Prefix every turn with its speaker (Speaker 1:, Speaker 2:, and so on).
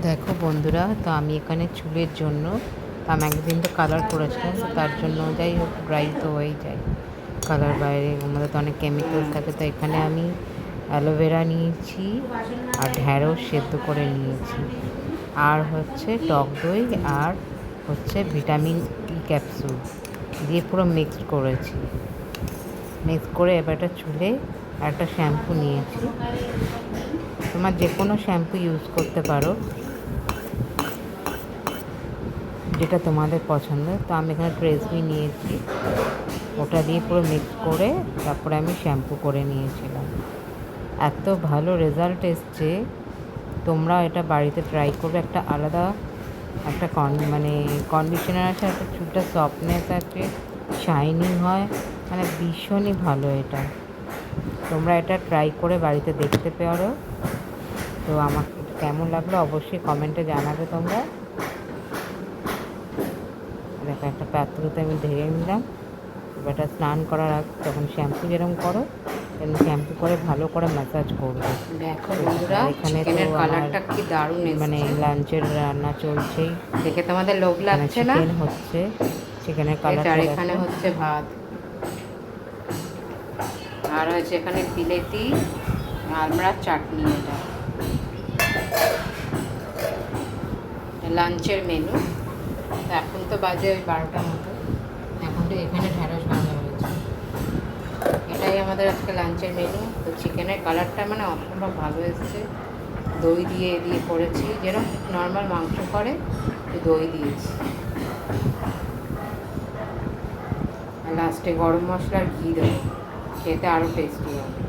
Speaker 1: দেখো বন্ধুরা, তো আমি এখানে চুলের জন্য আমি একদিন তো কালার করেছিলাম, তো তার জন্য যাই হোক ড্রাই তো হয়েই যায় কালার। বাইরে আমাদের তো অনেক কেমিক্যালস থাকে, তো এখানে আমি অ্যালোভেরা নিয়েছি আর ঢ্যাঁড়স সেদ্ধ করে নিয়েছি, আর হচ্ছে টক দই, আর হচ্ছে ভিটামিন ই ক্যাপসুল দিয়ে পুরো মিক্সড করেছি। মিক্স করে এবার একটা চুলে একটা শ্যাম্পু নিয়েছি। তোমার যে কোনো শ্যাম্পু ইউজ করতে পারো, যেটা তোমাদের পছন্দ। তো আমি এখানে ট্রেসমি নিয়েছি, ওটা দিয়ে পুরো মিক্স করে তারপরে আমি শ্যাম্পু করে নিয়েছিলাম। এত ভালো রেজাল্ট এসছে, তোমরা এটা বাড়িতে ট্রাই করবে। একটা আলাদা একটা কন্ডিশনার আছে, একটা চুলটা সফটনেস আছে, শাইনিং হয়, মানে ভীষণই ভালো এটা। তোমরা এটা ট্রাই করে বাড়িতে দেখতে পারো। তো আমাকে কেমন লাগলো অবশ্যই কমেন্টে জানাবে তোমরা। দেখো একটা পাত্রতে আমি ঢেলে নিলাম। এবার এটা স্নান করার আগে তখন শ্যাম্পু যেরকম করো তেমনি শ্যাম্পু করে ভালো করে ম্যাসাজ করবে।
Speaker 2: দেখো বন্ধুরা,
Speaker 1: এখানে তো
Speaker 2: চিকেনের কালারটা কি দারুণ
Speaker 1: মানে
Speaker 2: এসেছে।
Speaker 1: লাঞ্চের রান্না চলছেই,
Speaker 2: দেখে তোমাদের লোভ লাগছে না?
Speaker 1: চিকেন হচ্ছে, চিকেনের
Speaker 2: আর
Speaker 1: কালারটা
Speaker 2: এখানে
Speaker 1: দেখো।
Speaker 2: হচ্ছে ভাত, আর হচ্ছে এখানে বিলেতি আমড়ার চাটনি। এটা লাঞ্চের মেনু। তো এখন তো বাজে ওই 12টার মতো। এখন তো এখানে ঢ্যাঁড়স ভাজা হয়েছে। এটাই আমাদের আজকে লাঞ্চের মেনু। তো চিকেনের কালারটা মানে অসম্ভব ভালো এসেছে। দই দিয়ে দিয়ে করেছি, যেরকম নর্মাল মাংস করে দই দিয়েছি। আর লাস্টে গরম মশলার ঘি দেবো, খেতে আরও টেস্টি হবে।